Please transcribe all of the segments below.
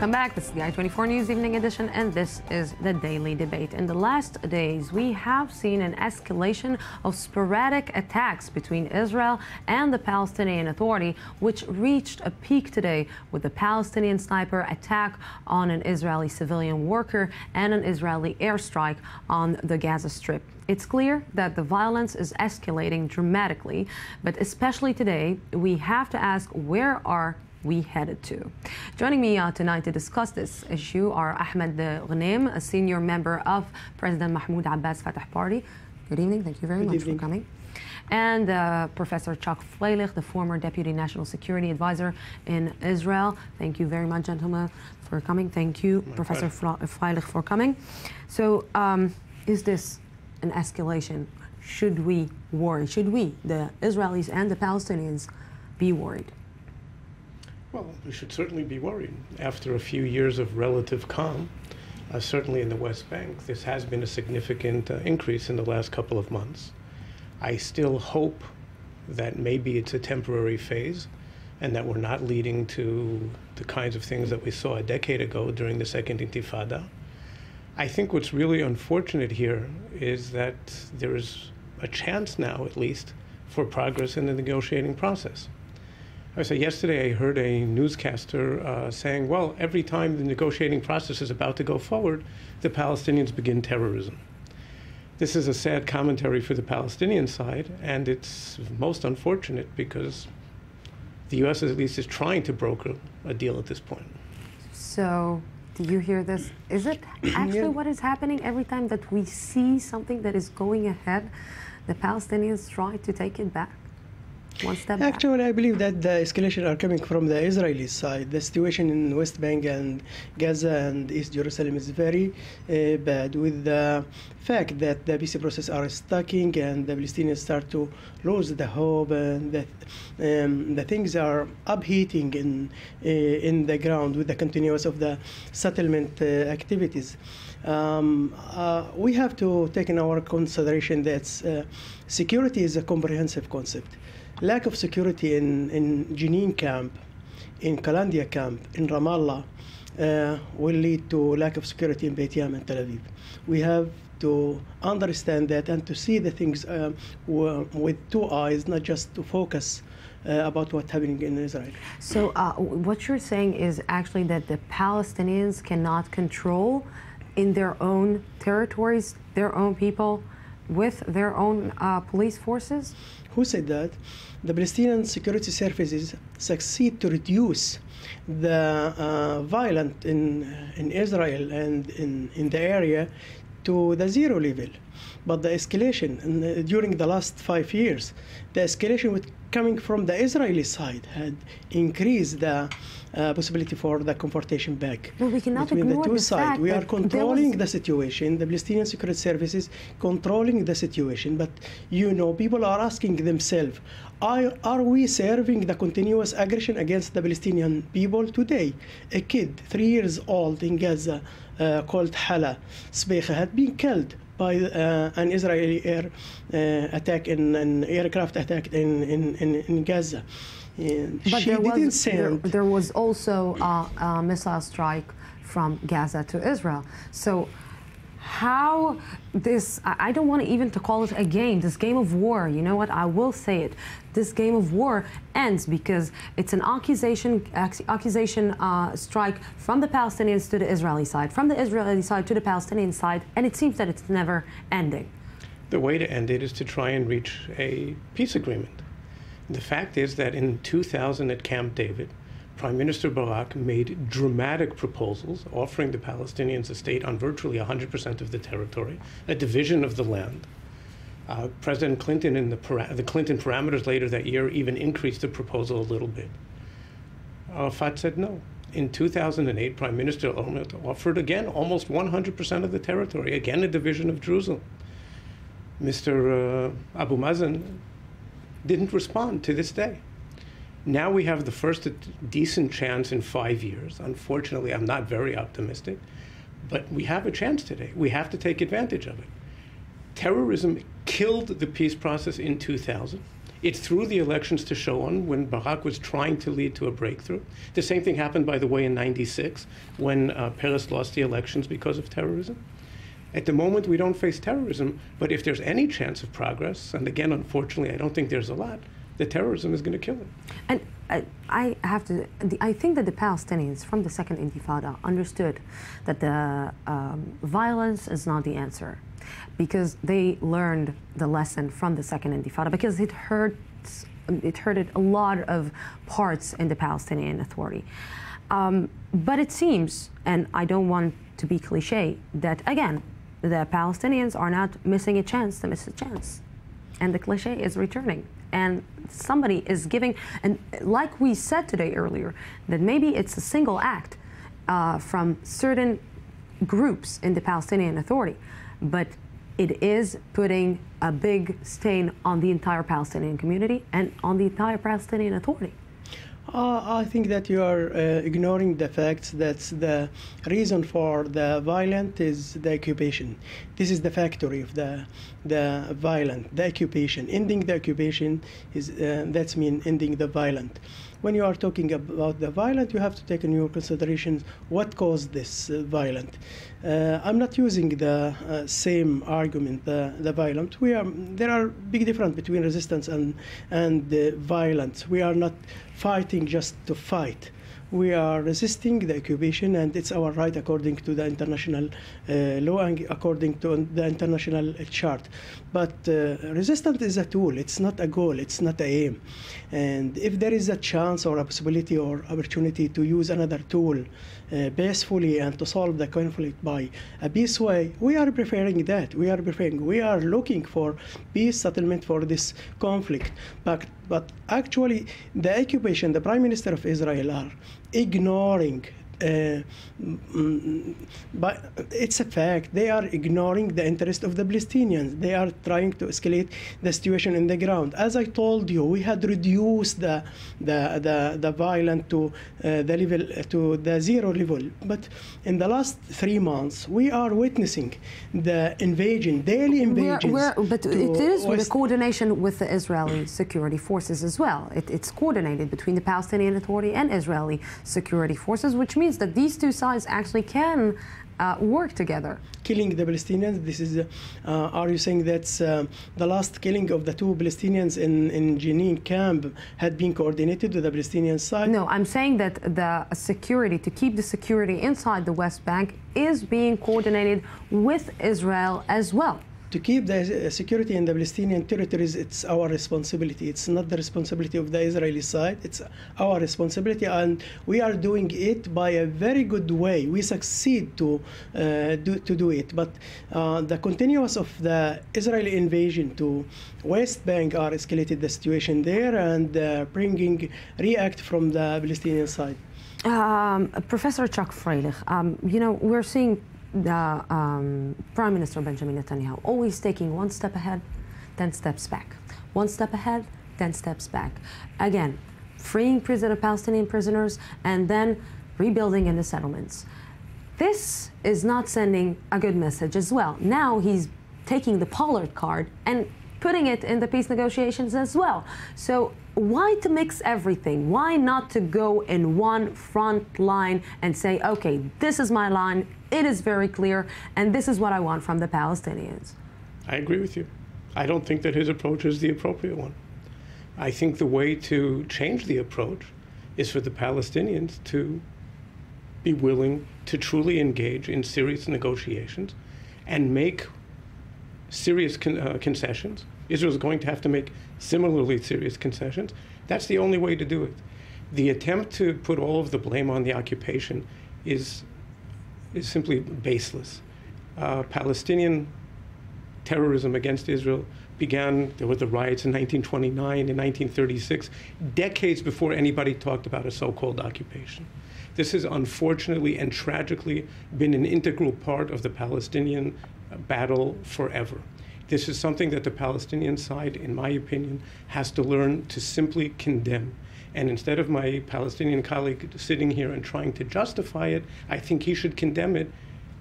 Welcome back. This is the I-24 News Evening Edition, and this is the Daily Debate. In the last days, we have seen an escalation of sporadic attacks between Israel and the Palestinian Authority, which reached a peak today with the Palestinian sniper attack on an Israeli civilian worker and an Israeli airstrike on the Gaza Strip. It's clear that the violence is escalating dramatically, but especially today, we have to ask, where are we headed to? Joining me tonight to discuss this issue are Ahmed Ghoneim, a senior member of President Mahmoud Abbas' Fatah Party. Good evening. Thank you very much for coming. And Professor Chuck Freilich, the former Deputy National Security Advisor in Israel. Thank you very much, gentlemen, for coming. Thank you, Professor Freilich, for coming. So, is this an escalation? Should we worry? Should we, the Israelis and the Palestinians, be worried? Well, we should certainly be worried. After a few years of relative calm, certainly in the West Bank, this has been a significant increase in the last couple of months. I still hope that maybe it's a temporary phase and that we're not leading to the kinds of things that we saw a decade ago during the Second Intifada. I think what's really unfortunate here is that there is a chance now, at least, for progress in the negotiating process. Yesterday I heard a newscaster saying, well, every time the negotiating process is about to go forward, the Palestinians begin terrorism. This is a sad commentary for the Palestinian side, and it's most unfortunate because the U.S. at least is trying to broker a deal at this point. So, do you hear this? Is it actually what is happening every time that we see something that is going ahead, the Palestinians try to take it back? One step back. Actually, I believe that the escalation are coming from the Israeli side. The situation in West Bank and Gaza and East Jerusalem is very bad, with the fact that the peace process are stucking and the Palestinians start to lose the hope, and that the things are upheating in the ground with the continuance of the settlement activities. We have to take in our consideration that security is a comprehensive concept. Lack of security in Jenin camp, in Kalandia camp, in Ramallah, will lead to lack of security in Beit Yam and Tel Aviv. We have to understand that and to see the things with two eyes, not just to focus about what's happening in Israel. So what you're saying is actually that the Palestinians cannot control in their own territories, their own people, with their own police forces? Who said that? The Palestinian security services succeed to reduce the violence in Israel and in the area to the zero level. But the escalation during the last 5 years, the escalation coming from the Israeli side had increased the possibility for the confrontation back between the two sides. We are controlling the situation. The Palestinian security services controlling the situation. But people are asking themselves, are we serving the continuous aggression against the Palestinian people today? A kid, 3 years old in Gaza, called Hala Sbeikha, had been killed by an Israeli aircraft attack in Gaza. But there was also a missile strike from Gaza to Israel. So how this, I don't want even to call it a game, this game of war, you know what, I will say it, this game of war ends because it's an accusation strike from the Palestinians to the Israeli side, from the Israeli side to the Palestinian side, and it seems that it's never ending. The way to end it is to try and reach a peace agreement. The fact is that in 2000 at Camp David, Prime Minister Barak made dramatic proposals offering the Palestinians a state on virtually 100% of the territory, a division of the land. President Clinton in the Clinton parameters later that year even increased the proposal a little bit. Arafat said no. In 2008, Prime Minister Olmert offered again almost 100% of the territory, again a division of Jerusalem. Mr. Abu Mazen didn't respond to this day. Now we have the first decent chance in 5 years. Unfortunately, I'm not very optimistic, but we have a chance today. We have to take advantage of it. Terrorism killed the peace process in 2000. It threw the elections to Sharon when Barak was trying to lead to a breakthrough. The same thing happened, by the way, in '96 when Peres lost the elections because of terrorism. At the moment, we don't face terrorism, but if there's any chance of progress, and again, unfortunately, I don't think there's a lot, the terrorism is going to kill it. And I think that the Palestinians from the Second Intifada understood that the violence is not the answer, because they learned the lesson from the Second Intifada, because it hurted a lot of parts in the Palestinian Authority. But it seems, and I don't want to be cliche, that again, the Palestinians are not missing a chance to miss a chance. And the cliche is returning. And somebody is giving, and like we said today earlier, that maybe it's a single act from certain groups in the Palestinian Authority, but it is putting a big stain on the entire Palestinian community and on the entire Palestinian Authority. I think that you are ignoring the facts that the reason for the violence is the occupation. This is the factory of the violence, the occupation. Ending the occupation is that's mean ending the violence. When you are talking about the violence, you have to take in your considerations what caused this violence. I'm not using the same argument, the violence. There are big difference between resistance and violence. We are not fighting just to fight. We are resisting the occupation, and it's our right according to the international law and according to the international chart. But resistance is a tool. It's not a goal. It's not an aim. And if there is a chance or a possibility or opportunity to use another tool peacefully and to solve the conflict by a peace way, we are preferring that. We are looking for peace settlement for this conflict. But actually, the occupation, the Prime Minister of Israel are ignoring, but it's a fact, they are ignoring the interest of the Palestinians. They are trying to escalate the situation in the ground. As I told you, we had reduced the violence to the level, to the zero level. But in the last 3 months, we are witnessing the invasion, daily invasions. But it is with the coordination with the Israeli security forces as well. It's coordinated between the Palestinian Authority and Israeli security forces, which means that these two sides actually can work together. Killing the Palestinians, this is, are you saying that the last killing of the 2 Palestinians in Jenin camp had been coordinated with the Palestinian side? No, I'm saying that the security, to keep the security inside the West Bank, is being coordinated with Israel as well. To keep the security in the Palestinian territories, it's our responsibility. It's not the responsibility of the Israeli side. It's our responsibility, and we are doing it by a very good way. We succeed to do it. But the continuous of the Israeli invasion to West Bank are escalated the situation there and bringing react from the Palestinian side. Professor Chuck Freilich, you know, we're seeing the Prime Minister Benjamin Netanyahu always taking 1 step ahead, 10 steps back. 1 step ahead, 10 steps back. Again, freeing Palestinian prisoners and then rebuilding in the settlements. This is not sending a good message as well. Now he's taking the Pollard card and putting it in the peace negotiations as well. So why to mix everything? Why not to go in one front line and say, okay, this is my line, it is very clear, and this is what I want from the Palestinians? I agree with you. I don't think that his approach is the appropriate one. I think the way to change the approach is for the Palestinians to be willing to truly engage in serious negotiations and make serious concessions. Israel is going to have to make similarly serious concessions. That's the only way to do it. The attempt to put all of the blame on the occupation is simply baseless. Palestinian terrorism against Israel began, there were the riots in 1929 and 1936, decades before anybody talked about a so-called occupation. This has unfortunately and tragically been an integral part of the Palestinian battle forever. This is something that the Palestinian side, in my opinion, has to learn to simply condemn. And instead of my Palestinian colleague sitting here and trying to justify it, I think he should condemn it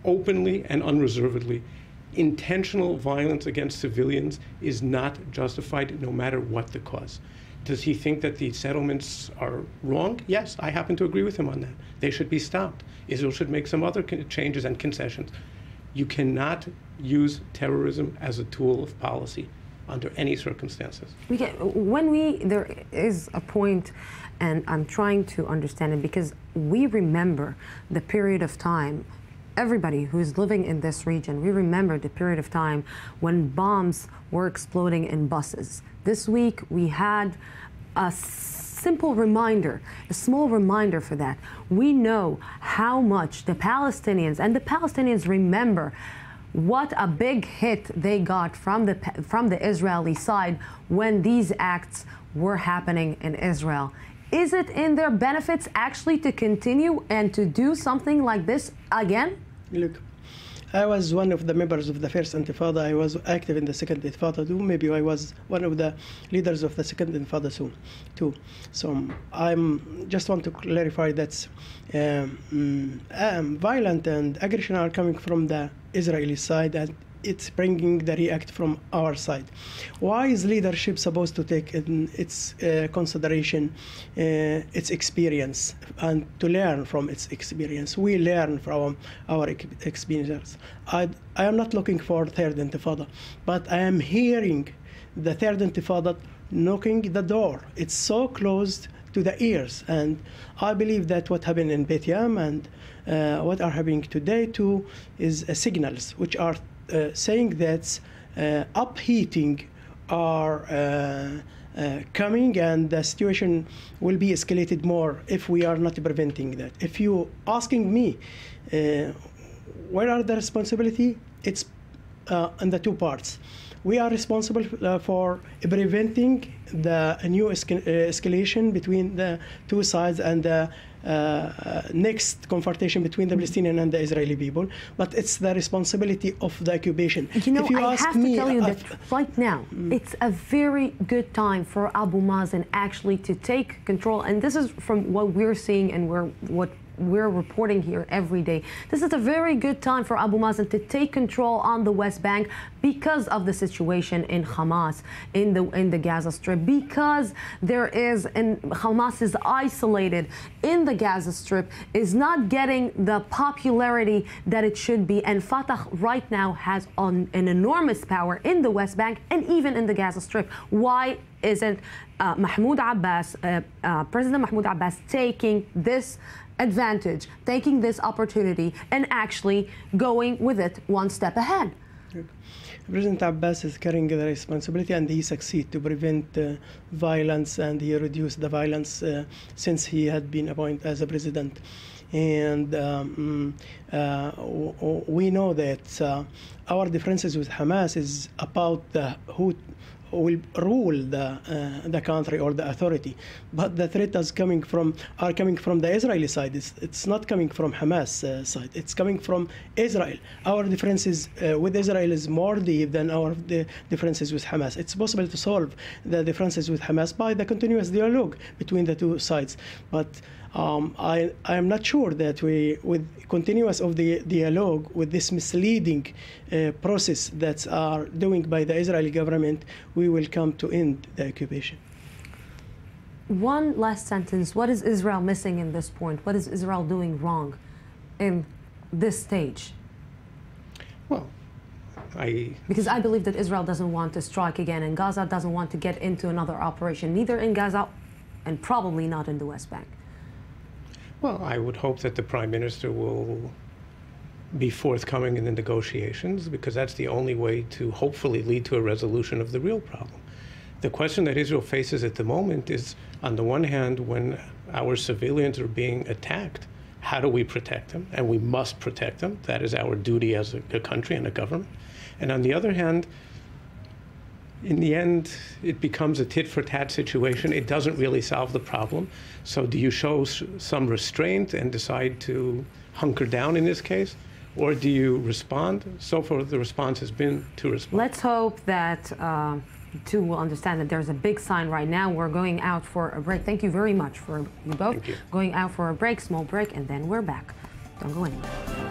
openly and unreservedly. intentional violence against civilians is not justified no matter what the cause. Does he think that the settlements are wrong? Yes, I happen to agree with him on that. They should be stopped. Israel should make some other changes and concessions. You cannot use terrorism as a tool of policy under any circumstances. There is a point, and I'm trying to understand it, because we remember the period of time, everybody who's living in this region, we remember the period of time when bombs were exploding in buses. This week we had a simple reminder, a small reminder for that. We know how much the Palestinians remember what a big hit they got from the Israeli side when these acts were happening in Israel. Is it in their benefits actually to continue and to do something like this again? Look, I was one of the members of the first Intifada. I was active in the second Intifada too. Maybe I was one of the leaders of the second Intifada too. So I'm just want to clarify that violent and aggression are coming from the Israeli side, and it's bringing the react from our side. Why is leadership supposed to take in its consideration its experience and to learn from its experience? We learn from our experience. I am not looking for third Intifada, but I am hearing the third Intifada knocking the door. It's so closed to the ears, and I believe that what happened in Bet Yam and what are happening today too is signals which are saying that upheating are coming, and the situation will be escalated more if we are not preventing that. If you asking me, where are the responsibility? It's in the two parts. We are responsible for preventing the new escalation between the two sides and the next confrontation between the Palestinian and the Israeli people, but it's the responsibility of the occupation. You know, I have to tell you that right now, it's a very good time for Abu Mazen actually to take control, and this is from what we're seeing and what we're reporting here every day. This is a very good time for Abu Mazen to take control on the West Bank because of the situation in Hamas in the Gaza Strip, because Hamas is isolated in the Gaza Strip, is not getting the popularity that it should be, and Fatah right now has an enormous power in the West Bank and even in the Gaza Strip. Why isn't President Mahmoud Abbas taking this advantage, taking this opportunity, and actually going with it one step ahead? President Abbas is carrying the responsibility, and he succeeded to prevent violence, and he reduced the violence since he had been appointed as a president. And we know that our differences with Hamas is about who will rule the country or the authority, but the threat are coming from the Israeli side. It's not coming from Hamas side. It's coming from Israel. Our differences with Israel is more deep than our differences with Hamas. It's possible to solve the differences with Hamas by the continuous dialogue between the two sides, but I am not sure that with continuous of the dialogue, with this misleading process that are doing by the Israeli government, we will come to end the occupation. One last sentence. What is Israel missing in this point? What is Israel doing wrong in this stage? Well, because I believe that Israel doesn't want to strike again, and Gaza doesn't want to get into another operation, neither in Gaza and probably not in the West Bank. Well, I would hope that the Prime Minister will be forthcoming in the negotiations, because that's the only way to hopefully lead to a resolution of the real problem. The question that Israel faces at the moment is, on the one hand, when our civilians are being attacked, how do we protect them? And we must protect them. That is our duty as a country and a government. And on the other hand, in the end, it becomes a tit-for-tat situation. It doesn't really solve the problem. So do you show some restraint and decide to hunker down in this case? Or do you respond? So far, the response has been to respond. Let's hope that too will understand that there's a big sign right now. We're going out for a break. Thank you very much for you both. Thank you. Going out for a break, small break, and then we're back. Don't go anywhere.